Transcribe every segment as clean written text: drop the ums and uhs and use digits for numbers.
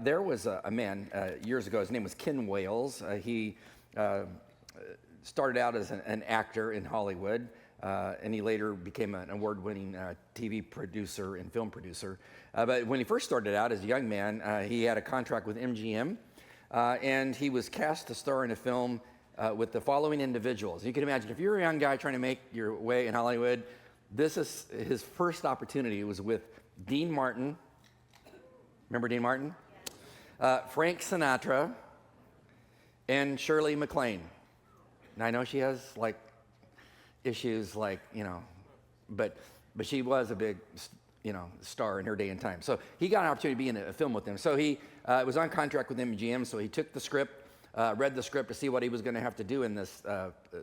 there was a man years ago. His name was Ken Wales. He started out as an actor in Hollywood, and he later became an award-winning TV producer and film producer. But when he first started out as a young man, he had a contract with MGM, and he was cast to star in a film with the following individuals. You can imagine, if you're a young guy trying to make your way in Hollywood, this is his first opportunity. It was with Dean Martin. Remember Dean Martin? Frank Sinatra and Shirley MacLaine. Now, I know she has issues but she was a big star in her day and time. So he got an opportunity to be in a film with them. So he was on contract with MGM, so he took the script, read the script to see what he was going to have to do in this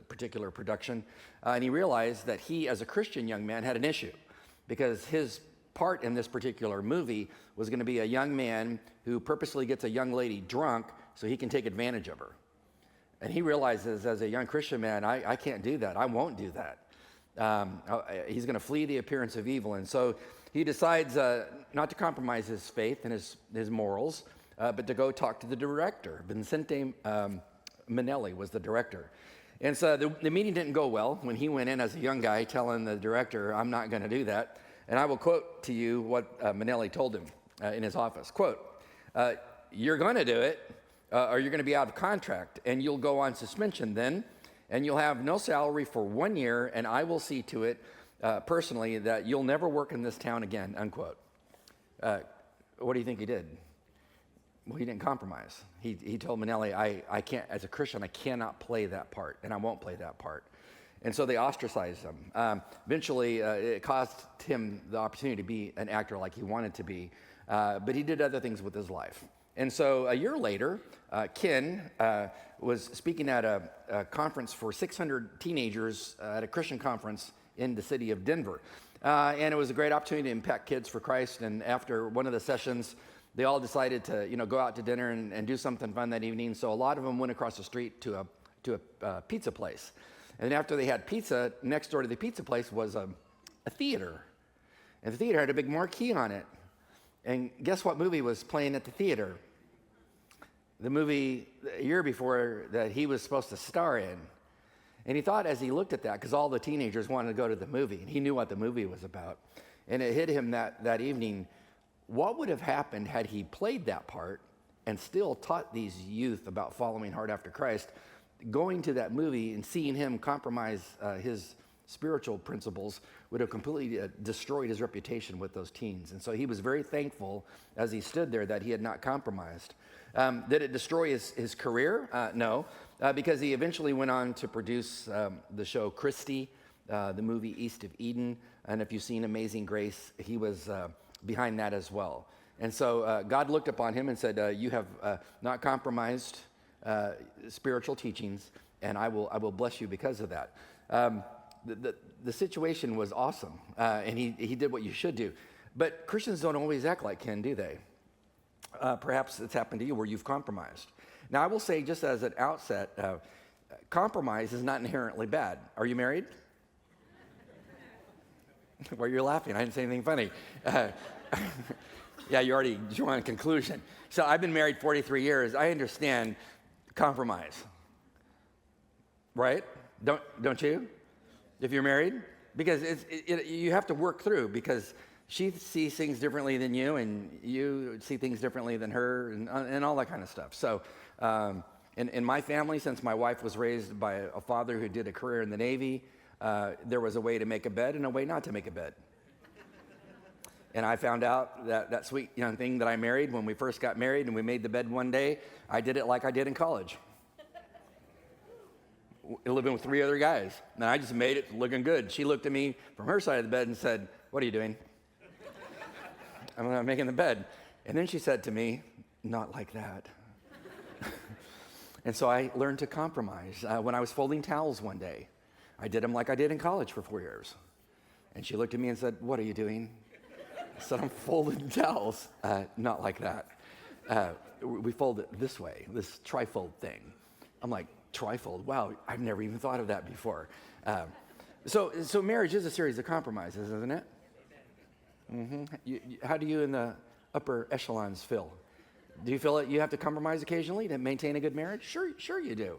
particular production. And he realized that he, as a Christian young man, had an issue because his part in this particular movie was going to be a young man who purposely gets a young lady drunk so he can take advantage of her. And he realizes, as a young Christian man, I can't do that. I won't do that. He's going to flee the appearance of evil. And so he decides not to compromise his faith and his morals, but to go talk to the director. Vincente Minnelli was the director. And so the meeting didn't go well when he went in as a young guy telling the director, I'm not going to do that. And I will quote to you what Minnelli told him in his office. Quote, you're going to do it, or you're going to be out of contract, and you'll go on suspension then, and you'll have no salary for 1 year, and I will see to it personally that you'll never work in this town again, unquote. What do you think he did? Well, he didn't compromise. He told Minnelli, I can't, as a Christian, I cannot play that part, and I won't play that part. And so they ostracized him. Eventually, it cost him the opportunity to be an actor like he wanted to be, but he did other things with his life. And so a year later, Ken was speaking at a conference for 600 teenagers at a Christian conference in the city of Denver. And it was a great opportunity to impact kids for Christ. And after one of the sessions, they all decided to go out to dinner and do something fun that evening. So a lot of them went across the street to a pizza place. And then after they had pizza, next door to the pizza place was a theater. And the theater had a big marquee on it. And guess what movie was playing at the theater? The movie a year before that he was supposed to star in. And he thought, as he looked at that, because all the teenagers wanted to go to the movie, and he knew what the movie was about. And it hit him that evening, what would have happened had he played that part and still taught these youth about following hard after Christ? Going to that movie and seeing him compromise his spiritual principles would have completely destroyed his reputation with those teens. And so he was very thankful as he stood there that he had not compromised. Did it destroy his career? No, because he eventually went on to produce the show Christy, the movie East of Eden. And if you've seen Amazing Grace, he was behind that as well. And so God looked upon him and said, you have not compromised spiritual teachings, and I will bless you because of that. The situation was awesome, and he did what you should do. But Christians don't always act like Ken, do they? Perhaps it's happened to you where you've compromised. Now, I will say, just as an outset, compromise is not inherently bad. Are you married? Well, you're laughing. I didn't say anything funny. Yeah, you already drew on a conclusion. So I've been married 43 years. I understand compromise, right? Don't you? If you're married? Because you have to work through, because she sees things differently than you, and you see things differently than her, and all that kind of stuff. So in my family, since my wife was raised by a father who did a career in the Navy, there was a way to make a bed and a way not to make a bed. And I found out that sweet young thing that I married, when we first got married and we made the bed one day, I did it like I did in college. Living with 3 other guys. And I just made it looking good. She looked at me from her side of the bed and said, "What are you doing?" I'm making the bed. And then she said to me, "Not like that." And so I learned to compromise. When I was folding towels one day, I did them like I did in college for 4 years. And she looked at me and said, "What are you doing?" I said, "I'm folding towels." Not like that. We fold it this way, this trifold thing. I'm like, trifold? Wow, I've never even thought of that before. So marriage is a series of compromises, isn't it? Mm-hmm. How do you in the upper echelons feel? Do you feel that you have to compromise occasionally to maintain a good marriage? Sure you do.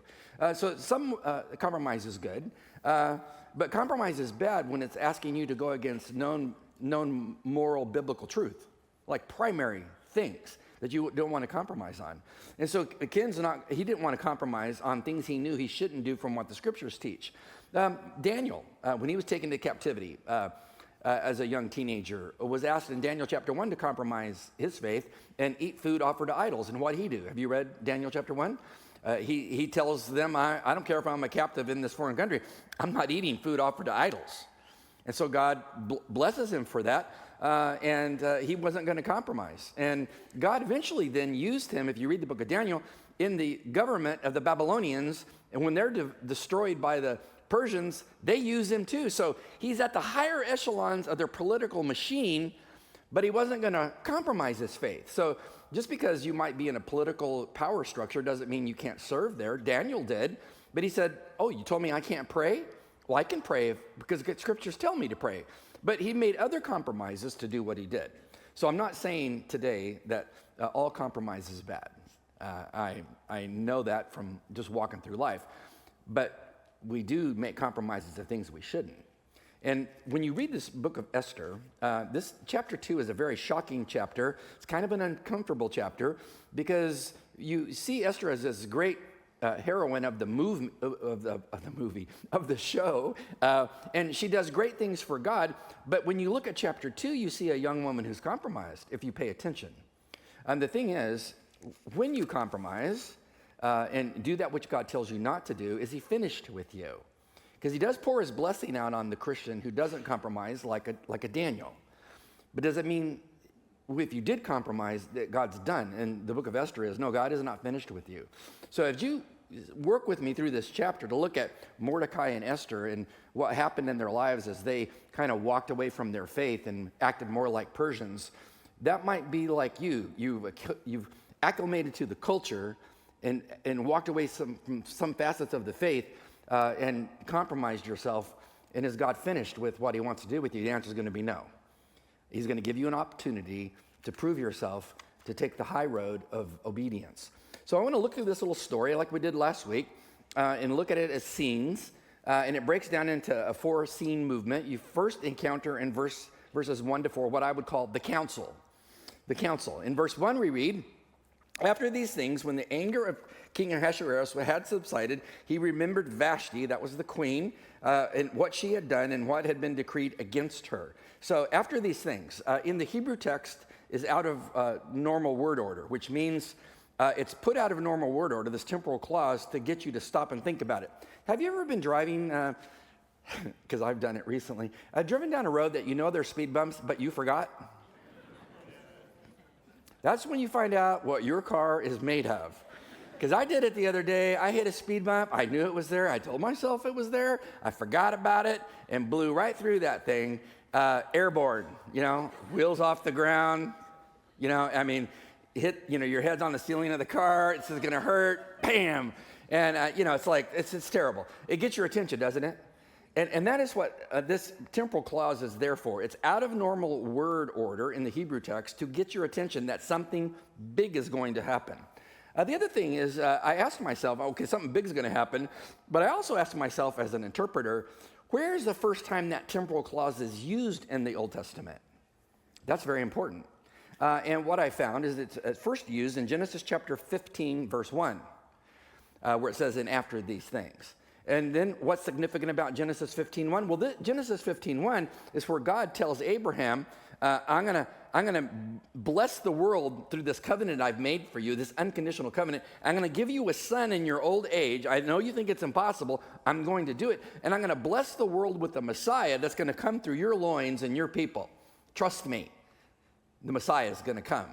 So some compromise is good, but compromise is bad when it's asking you to go against known moral biblical truth, like primary things that you don't want to compromise on. And so he didn't want to compromise on things he knew he shouldn't do from what the scriptures teach. Daniel, when he was taken to captivity as a young teenager, was asked in Daniel chapter 1 to compromise his faith and eat food offered to idols. And what did he do? Have you read Daniel chapter 1? He tells them, I don't care if I'm a captive in this foreign country, I'm not eating food offered to idols. And so God blesses him for that, and he wasn't going to compromise. And God eventually then used him, if you read the book of Daniel, in the government of the Babylonians, and when they're destroyed by the Persians, they use him too. So he's at the higher echelons of their political machine, but he wasn't going to compromise his faith. So just because you might be in a political power structure doesn't mean you can't serve there. Daniel did, but he said, oh, you told me I can't pray? Well, I can pray because the scriptures tell me to pray. But he made other compromises to do what he did. So I'm not saying today that all compromise is bad. I know that from just walking through life. But we do make compromises of things we shouldn't. And when you read this book of Esther, this chapter 2 is a very shocking chapter. It's kind of an uncomfortable chapter because you see Esther as this great heroine of the show, and she does great things for God. But when you look at chapter 2, you see a young woman who's compromised, if you pay attention. And the thing is, when you compromise and do that which God tells you not to do, is he finished with you? Because he does pour his blessing out on the Christian who doesn't compromise, like a Daniel. But does it mean if you did compromise that God's done? And the book of Esther is, no, God is not finished with you. So as you work with me through this chapter to look at Mordecai and Esther and what happened in their lives as they kind of walked away from their faith and acted more like Persians, that might be like you. You've acclimated to the culture and walked away from some facets of the faith and compromised yourself. And is God finished with what he wants to do with you? The answer is going to be no. He's going to give you an opportunity to prove yourself, to take the high road of obedience. So I want to look through this little story like we did last week and look at it as scenes. And it breaks down into a 4-scene movement. You first encounter in verses 1 to 4 what I would call the council. The council. In verse 1 we read, after these things, when the anger of King Ahasuerus had subsided, he remembered Vashti, that was the queen, and what she had done and what had been decreed against her. So after these things, in the Hebrew text is out of normal word order, which means it's put out of normal word order, this temporal clause, to get you to stop and think about it. Have you ever been driving, because I've done it recently, driven down a road that you know there's speed bumps, but you forgot? That's when you find out what your car is made of. Because I did it the other day. I hit a speed bump. I knew it was there. I told myself it was there. I forgot about it and blew right through that thing. Airborne, wheels off the ground. Hit, your head's on the ceiling of the car. It's going to hurt. Bam. And, it's like, it's terrible. It gets your attention, doesn't it? And that is what this temporal clause is there for. It's out of normal word order in the Hebrew text to get your attention that something big is going to happen. The other thing is I asked myself, okay, something big is going to happen, but I also asked myself as an interpreter, where's the first time that temporal clause is used in the Old Testament? That's very important. And what I found is it's first used in Genesis chapter 15, verse 1, where it says, and after these things. And then what's significant about Genesis 15:1? Well, Genesis 15:1 is where God tells Abraham, I'm gonna bless the world through this covenant I've made for you, this unconditional covenant. I'm gonna give you a son in your old age. I know you think it's impossible. I'm going to do it. And I'm gonna bless the world with the Messiah that's gonna come through your loins and your people. Trust me, the Messiah is gonna come.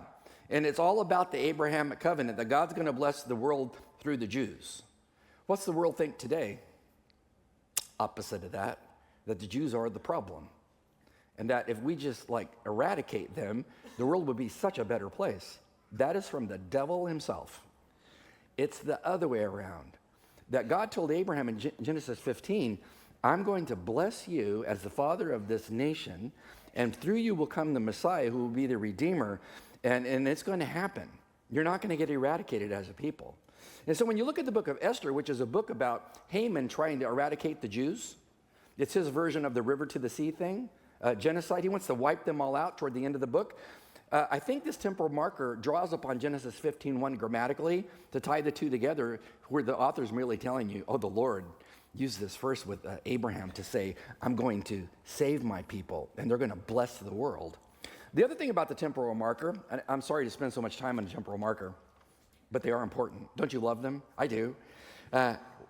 And it's all about the Abrahamic covenant that God's gonna bless the world through the Jews. What's the world think today? Opposite of that the Jews are the problem. And that if we just eradicate them, the world would be such a better place. That is from the devil himself. It's the other way around. That God told Abraham in Genesis 15, I'm going to bless you as the father of this nation, and through you will come the Messiah who will be the Redeemer, and it's going to happen. You're not going to get eradicated as a people. And so when you look at the book of Esther, which is a book about Haman trying to eradicate the Jews, it's his version of the river to the sea thing, genocide. He wants to wipe them all out toward the end of the book. I think this temporal marker draws upon Genesis 15:1 grammatically to tie the two together, where the author's merely telling you, oh, the Lord used this first with Abraham to say, I'm going to save my people, and they're going to bless the world. The other thing about the temporal marker, and I'm sorry to spend so much time on a temporal marker, but they are important. Don't you love them? I do.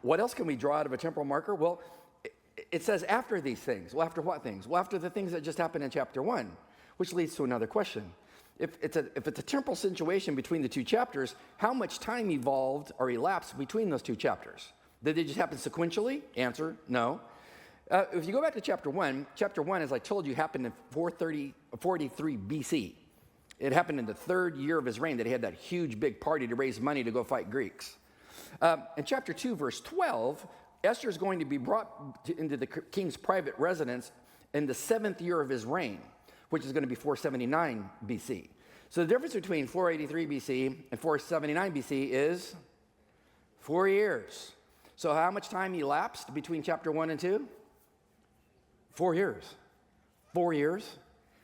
What else can we draw out of a temporal marker? Well, it says after these things. Well, after what things? Well, after the things that just happened in chapter 1, which leads to another question. If it's a temporal situation between the two chapters, how much time evolved or elapsed between those two chapters? Did they just happen sequentially? Answer, no. If you go back to chapter 1, as I told you, happened in 443 BC. It happened in the third year of his reign that he had that huge big party to raise money to go fight Greeks. In chapter 2, verse 12, Esther is going to be brought into the king's private residence in the 7th year of his reign, which is going to be 479 BC. So the difference between 483 BC and 479 BC is 4 years. So how much time elapsed between chapter 1 and 2? 4 years. 4 years,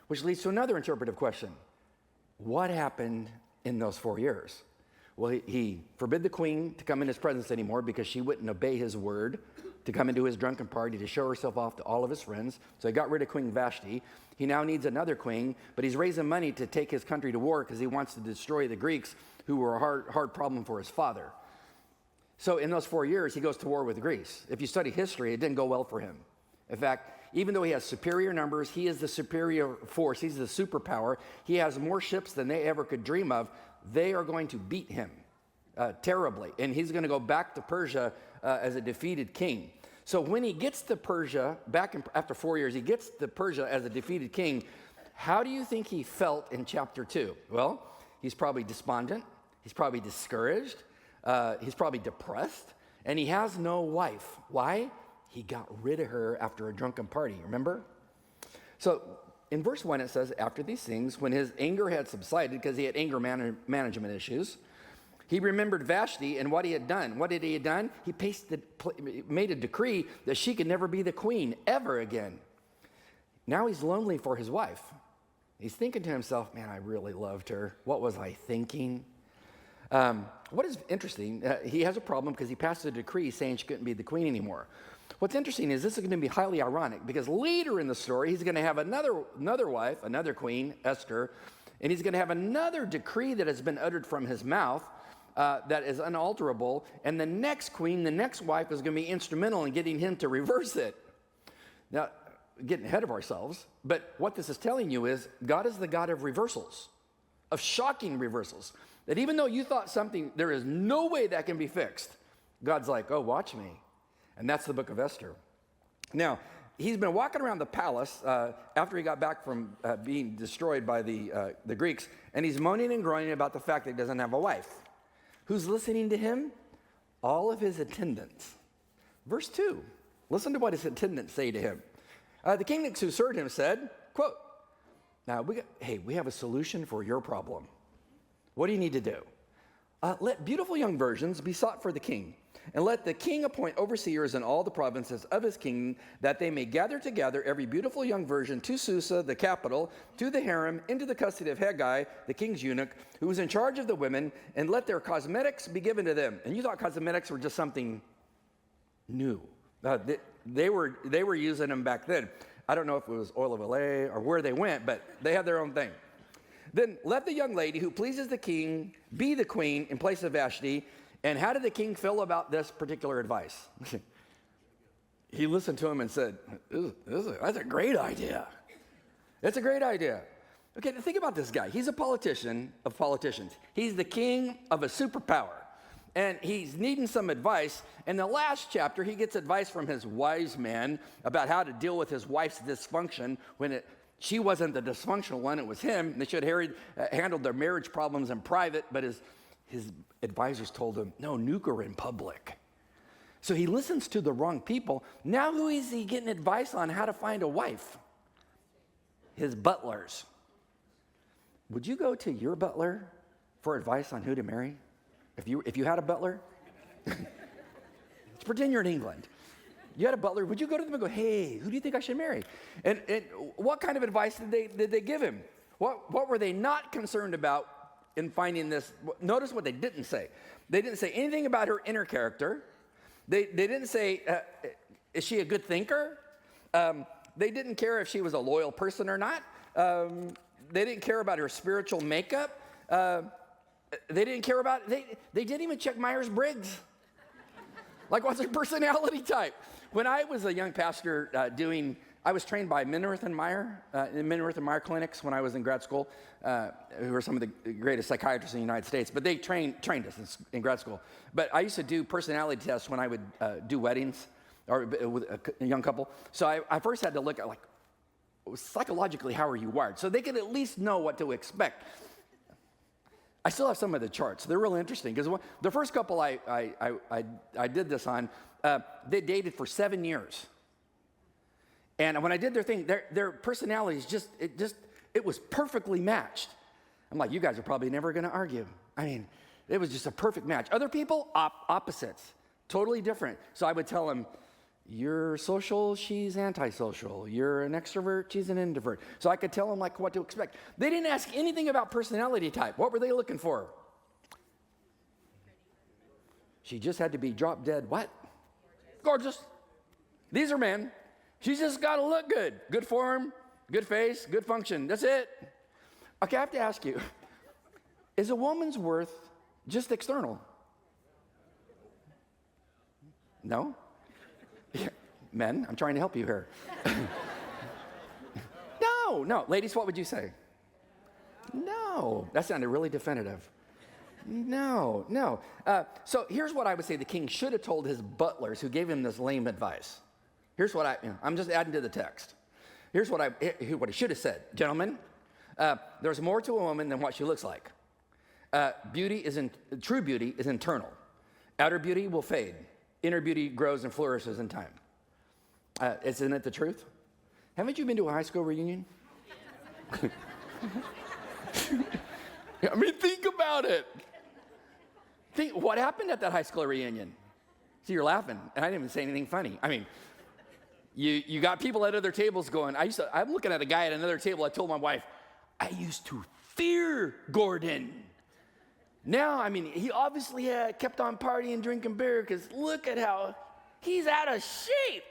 which leads to another interpretive question. What happened in those 4 years? Well, he forbid the queen to come in his presence anymore because she wouldn't obey his word to come into his drunken party to show herself off to all of his friends. So he got rid of Queen Vashti. He now needs another queen, but he's raising money to take his country to war because he wants to destroy the Greeks, who were a hard problem for his father. So in those 4 years, he goes to war with Greece. If you study history, it didn't go well for him. In fact, even though he has superior numbers, he is the superior force, he's the superpower, he has more ships than they ever could dream of, they are going to beat him terribly. And he's going to go back to Persia as a defeated king. So when he gets to Persia, after 4 years, he gets to Persia as a defeated king, how do you think he felt in chapter 2? Well, he's probably despondent, he's probably discouraged, he's probably depressed, and he has no wife. Why? He got rid of her after a drunken party, remember? So in verse 1 it says, after these things, when his anger had subsided, because he had anger management issues, he remembered Vashti and what he had done. What had he done? He made a decree that she could never be the queen ever again. Now he's lonely for his wife. He's thinking to himself, man, I really loved her. What was I thinking? What is interesting, he has a problem because he passed a decree saying she couldn't be the queen anymore. What's interesting is this is going to be highly ironic because later in the story, he's going to have another wife, another queen, Esther, and he's going to have another decree that has been uttered from his mouth that is unalterable, and the next queen, the next wife, is going to be instrumental in getting him to reverse it. Now, getting ahead of ourselves, but what this is telling you is God is the God of reversals, of shocking reversals, that even though you thought something, there is no way that can be fixed, God's like, oh, watch me. And that's the book of Esther. Now, he's been walking around the palace after he got back from being destroyed by the Greeks, and he's moaning and groaning about the fact that he doesn't have a wife. Who's listening to him? All of his attendants. Verse 2, listen to what his attendants say to him. The king who served him said, quote, now, we have a solution for your problem. What do you need to do? Let beautiful young virgins be sought for the king, and let the king appoint overseers in all the provinces of his kingdom, that they may gather together every beautiful young virgin to Susa, the capital, to the harem, into the custody of Haggai, the king's eunuch, who is in charge of the women, and let their cosmetics be given to them. And you thought cosmetics were just something new. They were using them back then. I don't know if it was oil of Olay or where they went, but they had their own thing. Then let the young lady who pleases the king be the queen in place of Vashti. And how did the king feel about this particular advice? He listened to him and said, that's a great idea. It's a great idea. Okay, think about this guy. He's a politician of politicians. He's the king of a superpower. And he's needing some advice. In the last chapter, he gets advice from his wise man about how to deal with his wife's dysfunction when she wasn't the dysfunctional one, it was him. They should have handled their marriage problems in private, but his advisors told him, no, nuke her in public. So he listens to the wrong people. Now who is he getting advice on how to find a wife? His butlers. Would you go to your butler for advice on who to marry? If you had a butler, let's pretend you're in England. You had a butler, would you go to them and go, hey, who do you think I should marry? And what kind of advice did they give him? What were they not concerned about in finding this? Notice what they didn't say. They didn't say anything about her inner character. They didn't say, is she a good thinker? They didn't care if she was a loyal person or not. They didn't care about her spiritual makeup. They didn't care about, they didn't even check Myers-Briggs. Like, what's her personality type? When I was a young pastor I was trained by Minworth and Meyer, in Minworth and Meyer clinics when I was in grad school, who are some of the greatest psychiatrists in the United States. But they trained us in grad school. But I used to do personality tests when I would do weddings or with a young couple. So I first had to look at, like, psychologically, how are you wired? So they could at least know what to expect. I still have some of the charts. They're really interesting because the first couple I did this on, they dated for 7 years. And when I did their thing, their personalities it was perfectly matched. I'm like, you guys are probably never going to argue. I mean, it was just a perfect match. Other people, opposites, totally different. So I would tell them, you're social, she's antisocial. You're an extrovert, she's an introvert. So I could tell them, like, what to expect. They didn't ask anything about personality type. What were they looking for? She just had to be drop dead what? Gorgeous. These are men. She's just got to look good. Good form, good face, good function. That's it. Okay, I have to ask you, is a woman's worth just external? No? Men, I'm trying to help you here. No. Ladies, what would you say? No. That sounded really definitive. No. So here's what I would say the king should have told his butlers who gave him this lame advice. Here's what I'm just adding to the text. Here's what he should have said. Gentlemen, there's more to a woman than what she looks like. True beauty is internal. Outer beauty will fade. Inner beauty grows and flourishes in time. Isn't it the truth? Haven't you been to a high school reunion? I mean, think about it. Think what happened at that high school reunion. See, you're laughing, and I didn't even say anything funny. I mean, you got people at other tables going, I'm looking at a guy at another table. I told my wife, I used to fear Gordon. Now, I mean, he obviously kept on partying, drinking beer, because look at how he's out of shape.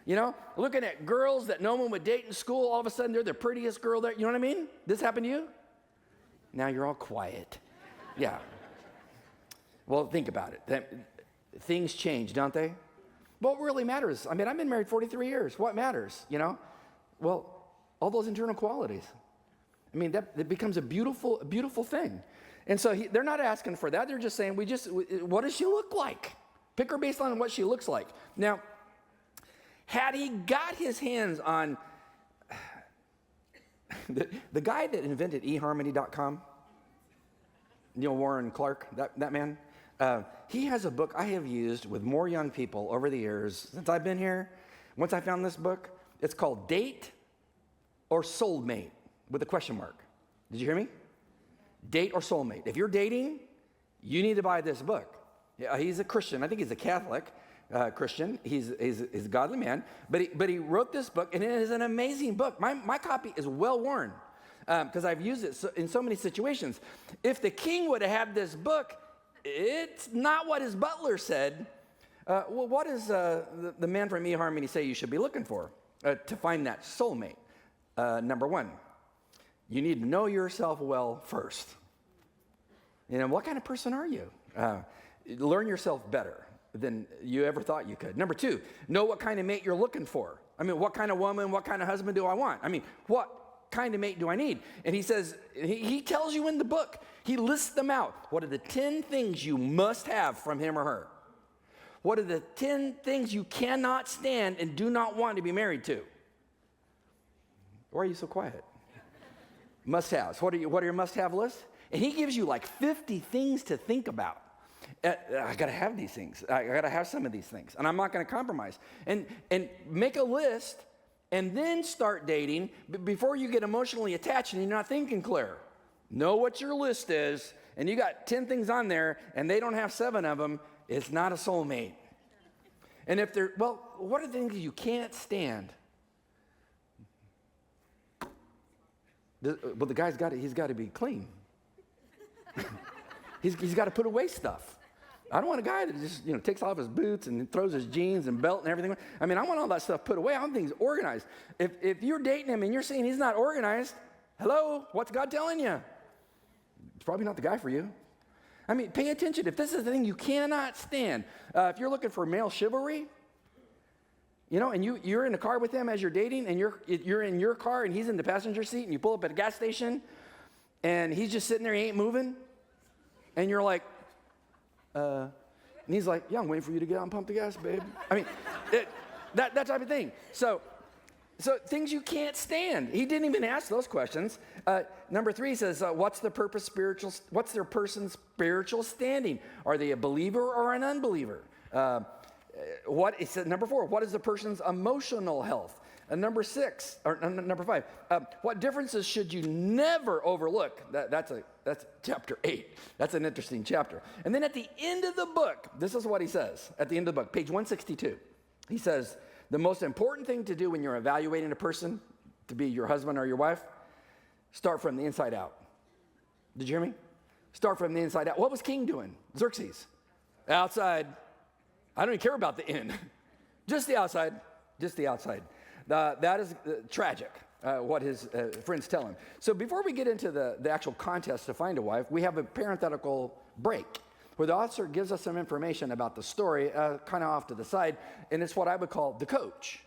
You know, looking at girls that no one would date in school, all of a sudden they're the prettiest girl there. You know what I mean? This happened to you? Now you're all quiet. Yeah. Well, think about it. Things change, don't they? What really matters? I mean, I've been married 43 years. What matters, you know? Well, all those internal qualities. I mean, that becomes a beautiful thing. And so they're not asking for that. They're just saying, what does she look like? Pick her based on what she looks like. Now, had he got his hands on the guy that invented eHarmony.com, Neil Warren Clark, that man, he has a book I have used with more young people over the years since I've been here. Once I found this book, it's called Date or Soulmate with a question mark. Did you hear me? Date or Soulmate. If you're dating, you need to buy this book. Yeah, he's a Christian. I think he's a Catholic Christian. He's a godly man. But he wrote this book, and it is an amazing book. My copy is well worn because I've used it in so many situations. If the king would have had this book, it's not what his butler said. Well, what does the man from eHarmony say you should be looking for to find that soulmate? Number one, you need to know yourself well first. You know, what kind of person are you? Learn yourself better than you ever thought you could. Number two, know what kind of mate you're looking for. I mean, what kind of woman, what kind of husband do I want? I mean, what kind of mate do I need? And he says, he tells you in the book, he lists them out. What are the 10 things you must have from him or her? What are the 10 things you cannot stand and do not want to be married to? Why are you so quiet? Must-haves. What are your must-have lists? And he gives you like 50 things to think about. I got to have these things. I got to have some of these things. And I'm not going to compromise. And make a list and then start dating before you get emotionally attached and you're not thinking clear. Know what your list is and you got 10 things on there, and they don't have 7 of them, it's not a soulmate. And if they're, well, what are the things you can't stand? Well, the guy's he's got to be clean. he's got to put away stuff. I don't want a guy that just, takes off his boots and throws his jeans and belt and everything. I mean, I want all that stuff put away. I want things organized. If you're dating him and you're saying he's not organized, hello, what's God telling you? It's probably not the guy for you. I mean, pay attention. If this is the thing you cannot stand, if you're looking for male chivalry, and you're in the car with him as you're dating, and you're in your car and he's in the passenger seat, and you pull up at a gas station, and he's just sitting there, he ain't moving, and you're like, and he's like, yeah, I'm waiting for you to get out and pump the gas, babe. I mean, that type of thing. So things you can't stand. He didn't even ask those questions. Number 3 says, what's their person's spiritual standing? Are they a believer or an unbeliever? It says, number 4, what is the person's emotional health? And number 5, what differences should you never overlook? That's chapter 8. That's an interesting chapter. And then at the end of the book, this is what he says. At the end of the book, page 162, he says, the most important thing to do when you're evaluating a person to be your husband or your wife, start from the inside out. Did you hear me? Start from the inside out. What was King doing? Xerxes. Outside. I don't even care about the in. Just the outside. Just the outside. That is tragic, what his friends tell him. So before we get into the actual contest to find a wife, we have a parenthetical break where the author gives us some information about the story, kind of off to the side, and it's what I would call the coach.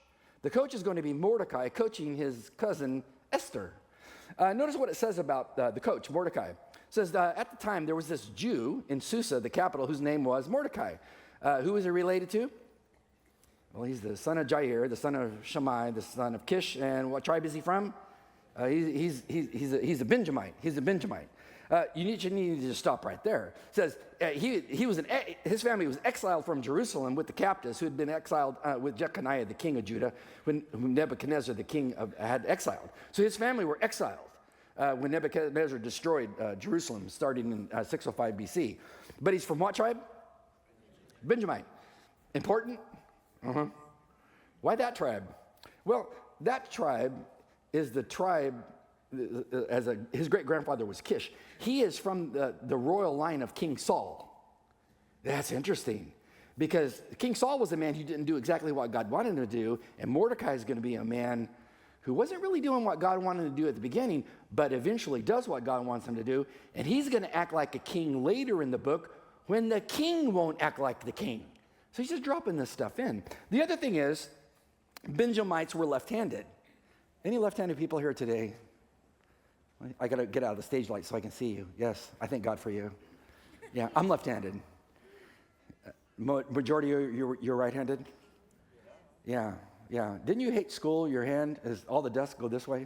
The coach is going to be Mordecai coaching his cousin Esther. Notice what it says about the coach, Mordecai. It says, at the time, there was this Jew in Susa, the capital, whose name was Mordecai. Who is he related to? Well, he's the son of Jair, the son of Shammai, the son of Kish, and what tribe is he from? He's a Benjamite. He's a Benjamite. You need to just stop right there. It says his family was exiled from Jerusalem with the captives who had been exiled with Jeconiah, the king of Judah, whom Nebuchadnezzar, the king had exiled. So his family were exiled when Nebuchadnezzar destroyed Jerusalem, starting in 605 BC. But he's from what tribe? Benjamite. Important? Why that tribe? Well, that tribe is the tribe, his great-grandfather was Kish. He is from the royal line of King Saul. That's interesting, because King Saul was a man who didn't do exactly what God wanted him to do, and Mordecai is going to be a man who wasn't really doing what God wanted him to do at the beginning, but eventually does what God wants him to do, and he's going to act like a king later in the book when the king won't act like the king. So he's just dropping this stuff in. The other thing is, Benjamites were left-handed. Any left-handed people here today? I got to get out of the stage light so I can see you. Yes, I thank God for you. Yeah, I'm left-handed. Majority of you're right-handed? Yeah. Didn't you hate school? Your hand, as all the desks go this way,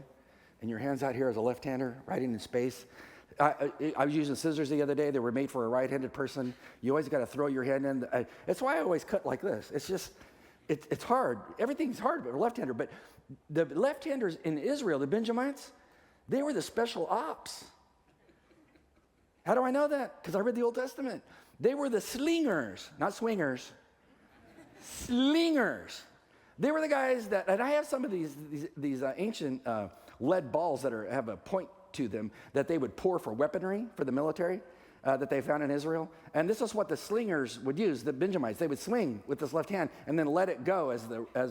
and your hand's out here as a left-hander, writing in space. I was using scissors the other day. They were made for a right-handed person. You always got to throw your hand in. That's why I always cut like this. It's just, it's hard. Everything's hard but a left-hander. But the left-handers in Israel, the Benjamites, they were the special ops. How do I know that? Because I read the Old Testament. They were the slingers, not swingers. Slingers. They were the guys that, and I have some of these ancient lead balls that have a point to them that they would pour for weaponry for the military that they found in Israel. And this is what the slingers would use, the Benjamites. They would sling with this left hand and then let it go as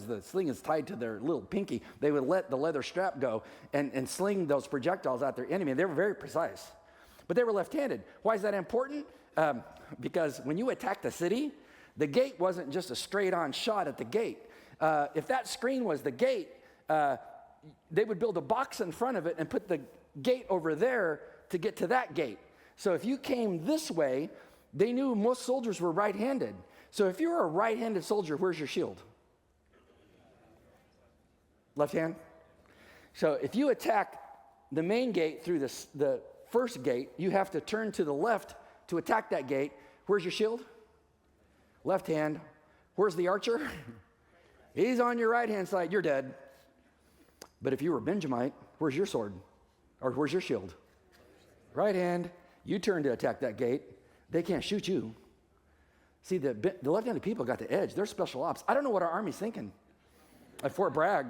the sling is tied to their little pinky. They would let the leather strap go and sling those projectiles at their enemy. They were very precise. But they were left-handed. Why is that important? Because when you attacked the city, the gate wasn't just a straight-on shot at the gate. If that screen was the gate, they would build a box in front of it and put the gate over there to get to that gate. So if you came this way, they knew most soldiers were right-handed. So if you're a right-handed soldier, where's your shield? Left hand? So if you attack the main gate through the first gate, you have to turn to the left to attack that gate. Where's your shield? Left hand. Where's the archer? He's on your right-hand side. You're dead. But if you were Benjamite, where's your sword? Or where's your shield? Right hand. You turn to attack that gate, they can't shoot you. See, the left-handed people got the edge. They're special ops. I don't know what our Army's thinking at Fort Bragg,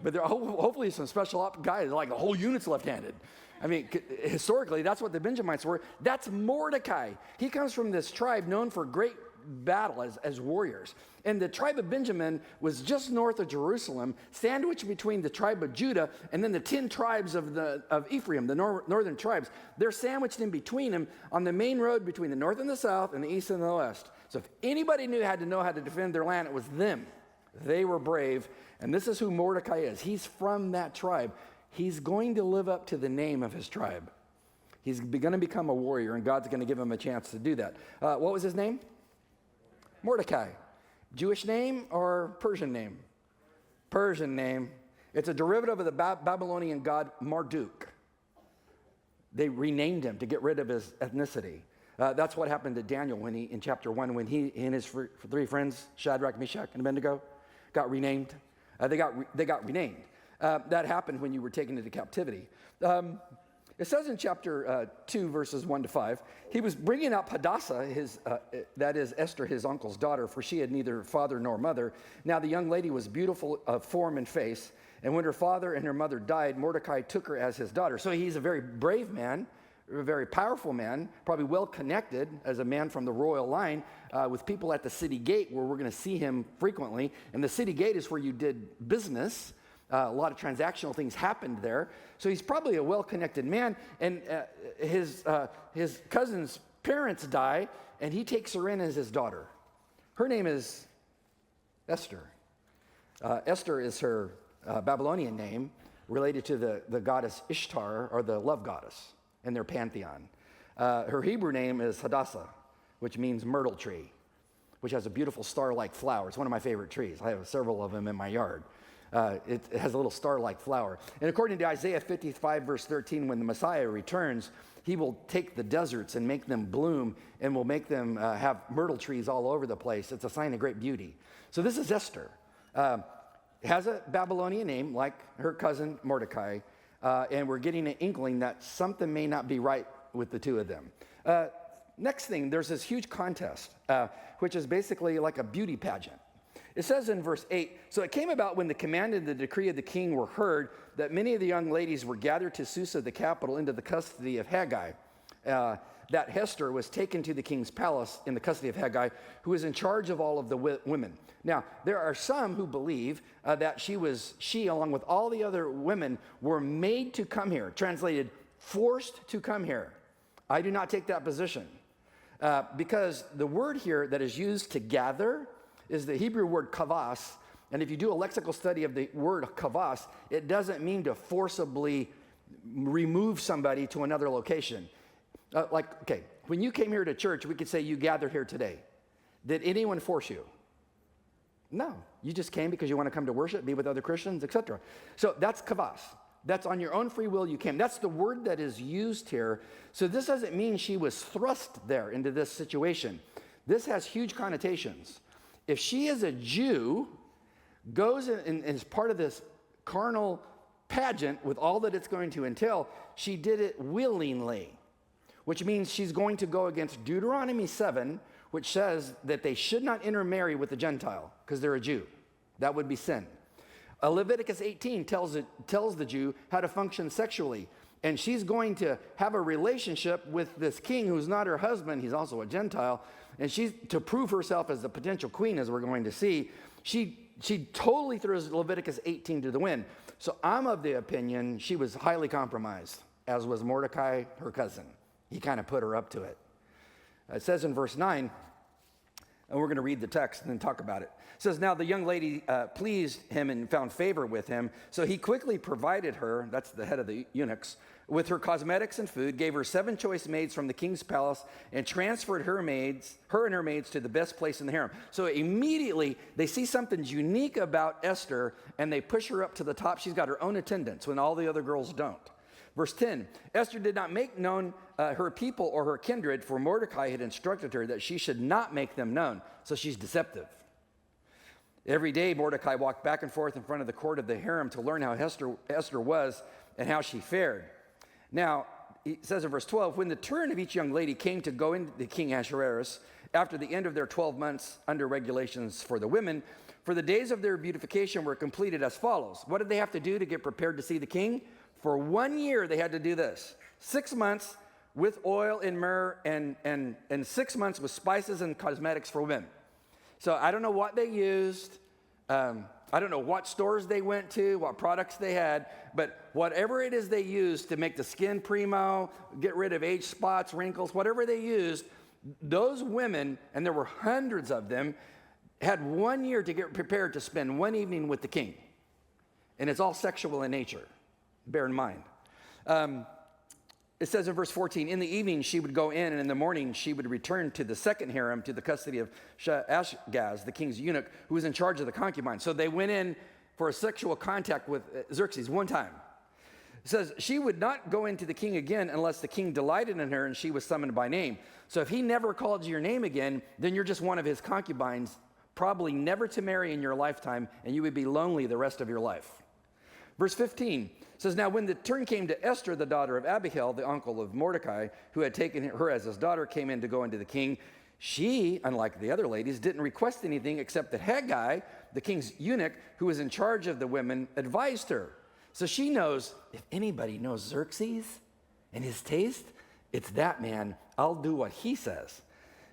but hopefully some special op guys, like the whole unit's left-handed. I mean, historically, that's what the Benjamites were. That's Mordecai. He comes from this tribe known for great battle as warriors. And the tribe of Benjamin was just north of Jerusalem, sandwiched between the tribe of Judah and then the 10 tribes of Ephraim, the northern tribes. They're sandwiched in between them on the main road between the north and the south and the east and the west. So if anybody had to know how to defend their land, it was them. They were brave. And this is who Mordecai is. He's from that tribe. He's going to live up to the name of his tribe. He's going to become a warrior, and God's going to give him a chance to do that. What was his name? Mordecai. Jewish name or Persian name? Persian name. It's a derivative of the Babylonian god Marduk. They renamed him to get rid of his ethnicity. That's what happened to Daniel in chapter 1 when he and his three friends, Shadrach, Meshach, and Abednego, got renamed. They got renamed. That happened when you were taken into captivity. It says in chapter 2, verses 1 to 5, he was bringing up Hadassah, that is Esther, his uncle's daughter, for she had neither father nor mother. Now the young lady was beautiful of form and face, and when her father and her mother died, Mordecai took her as his daughter. So he's a very brave man, a very powerful man, probably well connected as a man from the royal line with people at the city gate where we're going to see him frequently. And the city gate is where you did business. A lot of transactional things happened there. So he's probably a well-connected man. And his cousin's parents die, and he takes her in as his daughter. Her name is Esther. Esther is her Babylonian name, related to the goddess Ishtar, or the love goddess in their pantheon. Her Hebrew name is Hadassah, which means myrtle tree, which has a beautiful star-like flower. It's one of my favorite trees. I have several of them in my yard. It has a little star-like flower. And according to Isaiah 55, verse 13, when the Messiah returns, he will take the deserts and make them bloom and will make them have myrtle trees all over the place. It's a sign of great beauty. So this is Esther. Has a Babylonian name like her cousin Mordecai, and we're getting an inkling that something may not be right with the two of them. Next thing, there's this huge contest, which is basically like a beauty pageant. It says in verse 8, so it came about when the command and the decree of the king were heard that many of the young ladies were gathered to Susa, the capital, into the custody of Haggai. That Esther was taken to the king's palace in the custody of Haggai, who was in charge of all of the women. Now, there are some who believe that she, along with all the other women, were made to come here, translated, forced to come here. I do not take that position because the word here that is used to gather is the Hebrew word kavas. And if you do a lexical study of the word kavas, it doesn't mean to forcibly remove somebody to another location. When you came here to church, we could say you gathered here today. Did anyone force you? No. You just came because you want to come to worship, be with other Christians, etc. So that's kavas. That's on your own free will you came. That's the word that is used here. So this doesn't mean she was thrust there into this situation. This has huge connotations. If she is a Jew, goes and is part of this carnal pageant with all that it's going to entail, she did it willingly, which means she's going to go against Deuteronomy 7, which says that they should not intermarry with a Gentile because they're a Jew. That would be sin. Leviticus 18 tells the Jew how to function sexually, and she's going to have a relationship with this king who's not her husband. He's also a Gentile. And she's to prove herself as the potential queen, as we're going to see, she totally throws Leviticus 18 to the wind. So I'm of the opinion she was highly compromised, as was Mordecai, her cousin. He kind of put her up to it. It says in verse 9, and we're going to read the text and then talk about it. It says, now the young lady pleased him and found favor with him, so he quickly provided her, that's the head of the eunuchs, with her cosmetics and food, gave her 7 choice maids from the king's palace, and transferred her and her maids to the best place in the harem. So immediately they see something unique about Esther, and they push her up to the top. She's got her own attendants when all the other girls don't. Verse 10, Esther did not make known her people or her kindred, for Mordecai had instructed her that she should not make them known. So she's deceptive. Every day Mordecai walked back and forth in front of the court of the harem to learn how Esther was and how she fared. Now, he says in verse 12, when the turn of each young lady came to go into the king Ahasuerus, after the end of their 12 months under regulations for the women, for the days of their beautification were completed as follows. What did they have to do to get prepared to see the king? For 1 year, they had to do this. 6 months with oil and myrrh, and 6 months with spices and cosmetics for women. So I don't know what they used. I don't know what stores they went to, what products they had, but whatever it is they used to make the skin primo, get rid of age spots, wrinkles, whatever they used, those women, and there were hundreds of them, had 1 year to get prepared to spend one evening with the king. And it's all sexual in nature, bear in mind. It says in verse 14, in the evening she would go in, and in the morning she would return to the second harem, to the custody of Ashgaz, the king's eunuch, who was in charge of the concubines. So they went in for a sexual contact with Xerxes one time. It says she would not go into the king again unless the king delighted in her and she was summoned by name. So if he never called you your name again, then you're just one of his concubines, probably never to marry in your lifetime, and you would be lonely the rest of your life. Verse 15 says, now when the turn came to Esther, the daughter of Abihail, the uncle of Mordecai, who had taken her as his daughter, came in to go into the king. She, unlike the other ladies, didn't request anything except that Haggai, the king's eunuch, who was in charge of the women, advised her. So she knows, if anybody knows Xerxes and his taste, it's that man. I'll do what he says.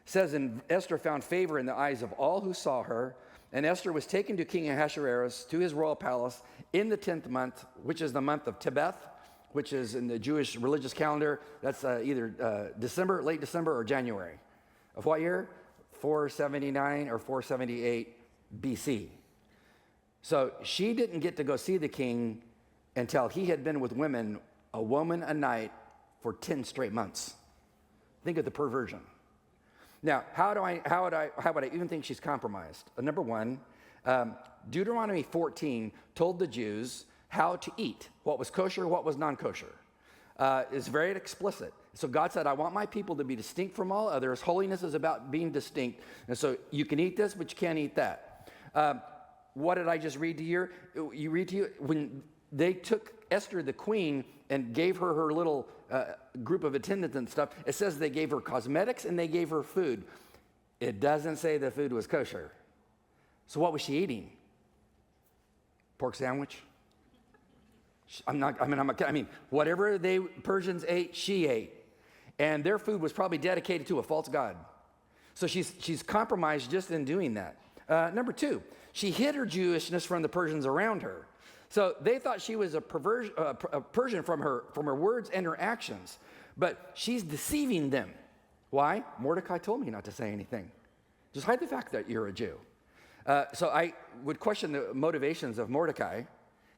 It says, and Esther found favor in the eyes of all who saw her. And Esther was taken to King Ahasuerus to his royal palace in the 10th month, which is the month of Tebeth, which is in the Jewish religious calendar. That's either December, late December, or January. Of what year? 479 or 478 BC. So she didn't get to go see the king until he had been with women, a woman a night, for 10 straight months. Think of the perversion. Now, how would I even think she's compromised? Number one, Deuteronomy 14 told the Jews how to eat, what was kosher, what was non-kosher. It's very explicit. So God said, I want my people to be distinct from all others. Holiness is about being distinct. And so you can eat this, but you can't eat that. What did I just read to you? You read to you when they took Esther, the queen, and gave her her little group of attendants and stuff. It says they gave her cosmetics and they gave her food. It doesn't say the food was kosher. So what was she eating? Pork sandwich? Whatever they Persians ate, she ate. And their food was probably dedicated to a false god. So she's compromised just in doing that. Number two, she hid her Jewishness from the Persians around her. So they thought she was a Persian from her words and her actions. But she's deceiving them. Why? Mordecai told me not to say anything. Just hide the fact that you're a Jew. So I would question the motivations of Mordecai,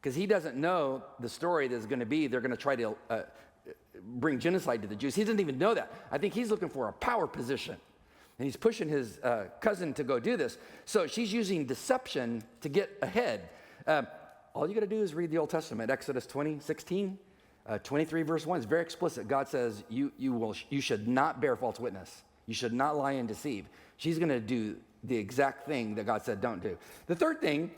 because he doesn't know the story that's going to be they're going to try to bring genocide to the Jews. He doesn't even know that. I think he's looking for a power position. And he's pushing his cousin to go do this. So she's using deception to get ahead. All you got to do is read the Old Testament. Exodus 20:16, 23 verse 1 is very explicit. God says you should not bear false witness. You should not lie and deceive. She's going to do the exact thing that God said don't do. The third thing,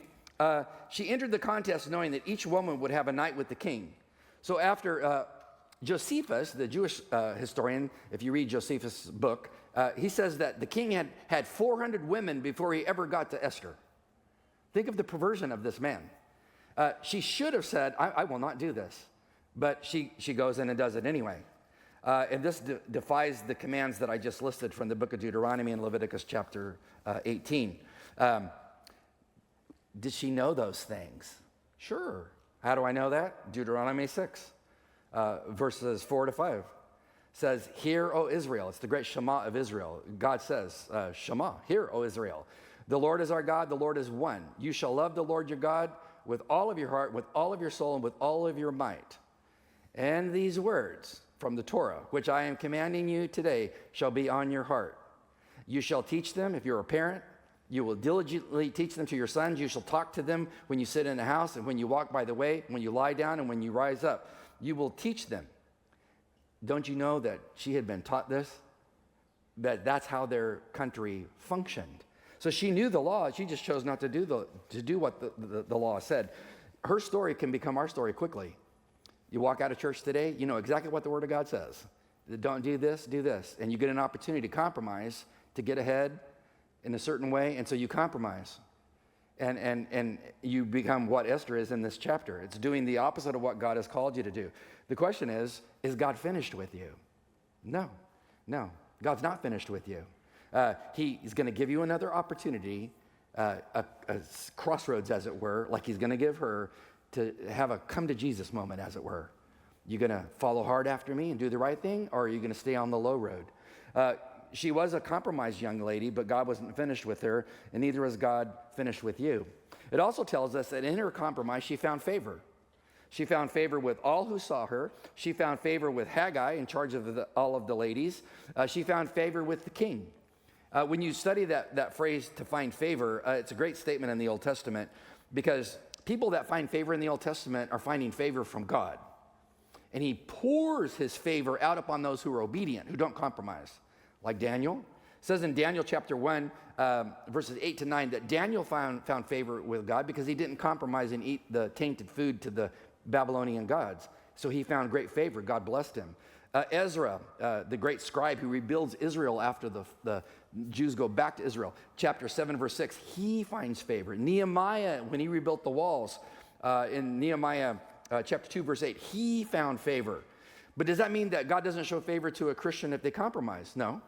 she entered the contest knowing that each woman would have a night with the king. So after Josephus, the Jewish historian, if you read Josephus' book, he says that the king had 400 women before he ever got to Esther. Think of the perversion of this man. She should have said, I will not do this. But she goes in and does it anyway. And this defies the commands that I just listed from the book of Deuteronomy and Leviticus chapter 18. Did she know those things? Sure. How do I know that? Deuteronomy 6, verses 4 to 5. Says, hear, O Israel. It's the great Shema of Israel. God says, Shema, hear, O Israel. The Lord is our God, the Lord is one. You shall love the Lord your God with all of your heart, with all of your soul, and with all of your might. And these words from the Torah, which I am commanding you today, shall be on your heart. You shall teach them, if you're a parent. You will diligently teach them to your sons. You shall talk to them when you sit in the house and when you walk by the way, when you lie down and when you rise up. You will teach them. Don't you know that she had been taught this? That's how their country functioned. So she knew the law. She just chose not to do what the law said. Her story can become our story quickly. You walk out of church today, you know exactly what the Word of God says. Don't do this, do this. And you get an opportunity to compromise, to get ahead in a certain way, and so you compromise. And you become what Esther is in this chapter. It's doing the opposite of what God has called you to do. The question is God finished with you? No. God's not finished with you. He's going to give you another opportunity, a crossroads, as it were, like he's going to give her, to have a come to Jesus moment, as it were. You going to follow hard after me and do the right thing, or are you going to stay on the low road? She was a compromised young lady, but God wasn't finished with her, and neither was God finished with you. It also tells us that in her compromise, she found favor. She found favor with all who saw her. She found favor with Haggai, in charge of all of the ladies. She found favor with the king. When you study that phrase, to find favor, it's a great statement in the Old Testament, because people that find favor in the Old Testament are finding favor from God. And he pours his favor out upon those who are obedient, who don't compromise. Like Daniel. It says in Daniel chapter 1, verses 8 to 9, that Daniel found favor with God because he didn't compromise and eat the tainted food to the Babylonian gods. So he found great favor. God blessed him. Ezra, the great scribe who rebuilds Israel after the Jews go back to Israel, chapter 7, verse 6, he finds favor. Nehemiah, when he rebuilt the walls, in Nehemiah chapter 2, verse 8, he found favor. But does that mean that God doesn't show favor to a Christian if they compromise? No.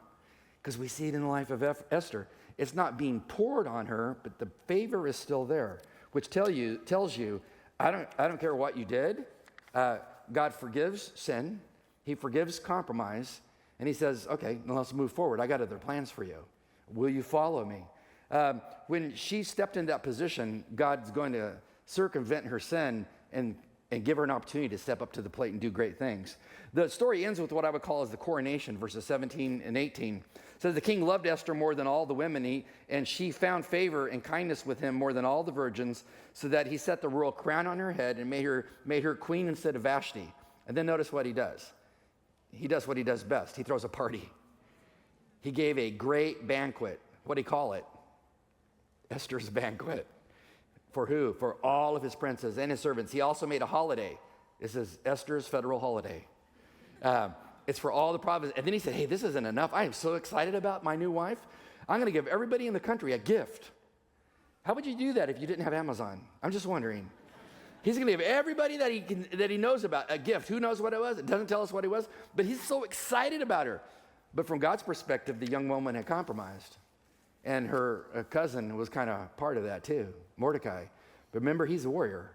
Because we see it in the life of Esther. It's not being poured on her, but the favor is still there, which tells you, I don't care what you did. God forgives sin. He forgives compromise. And he says, okay, now let's move forward. I got other plans for you. Will you follow me? When she stepped into that position, God's going to circumvent her sin and give her an opportunity to step up to the plate and do great things. The story ends with what I would call as the coronation, verses 17 and 18. It says, the king loved Esther more than all the women, and she found favor and kindness with him more than all the virgins, so that he set the royal crown on her head and made her queen instead of Vashti. And then notice what he does. He does what he does best. He throws a party. He gave a great banquet. What do you call it? Esther's banquet. For who? For all of his princes and his servants. He also made a holiday. This is Esther's federal holiday. It's for all the provinces. And then he said, hey, this isn't enough. I am so excited about my new wife. I'm going to give everybody in the country a gift. How would you do that if you didn't have Amazon? I'm just wondering. He's going to give everybody that he knows about a gift. Who knows what it was? It doesn't tell us what it was. But he's so excited about her. But from God's perspective, the young woman had compromised. And her cousin was kind of part of that too, Mordecai. But remember, he's a warrior.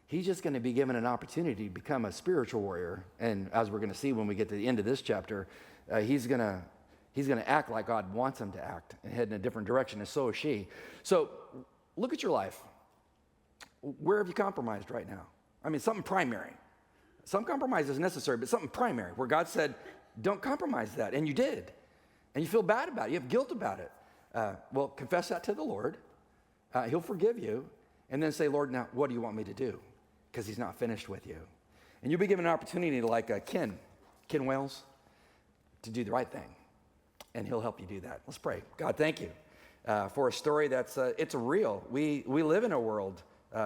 He's just going to be given an opportunity to become a spiritual warrior. And as we're going to see when we get to the end of this chapter, he's going to act like God wants him to act and head in a different direction, and so is she. So look at your life. Where have you compromised right now? I mean, something primary. Some compromise is necessary, but something primary where God said, don't compromise that. And you did. And you feel bad about it. You have guilt about it. Well, confess that to the Lord. He'll forgive you. And then say, Lord, now what do you want me to do? Because he's not finished with you. And you'll be given an opportunity like Ken Wales, to do the right thing. And he'll help you do that. Let's pray. God, thank you for a story that's, it's real. We live in a world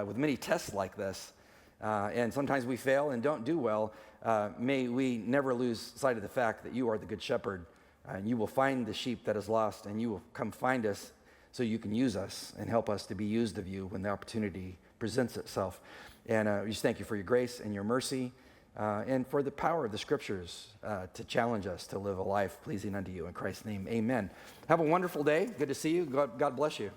with many tests like this. And sometimes we fail and don't do well. May we never lose sight of the fact that you are the good shepherd. And you will find the sheep that is lost, and you will come find us so you can use us and help us to be used of you when the opportunity presents itself. And we just thank you for your grace and your mercy and for the power of the scriptures to challenge us to live a life pleasing unto you. In Christ's name, amen. Have a wonderful day. Good to see you. God bless you.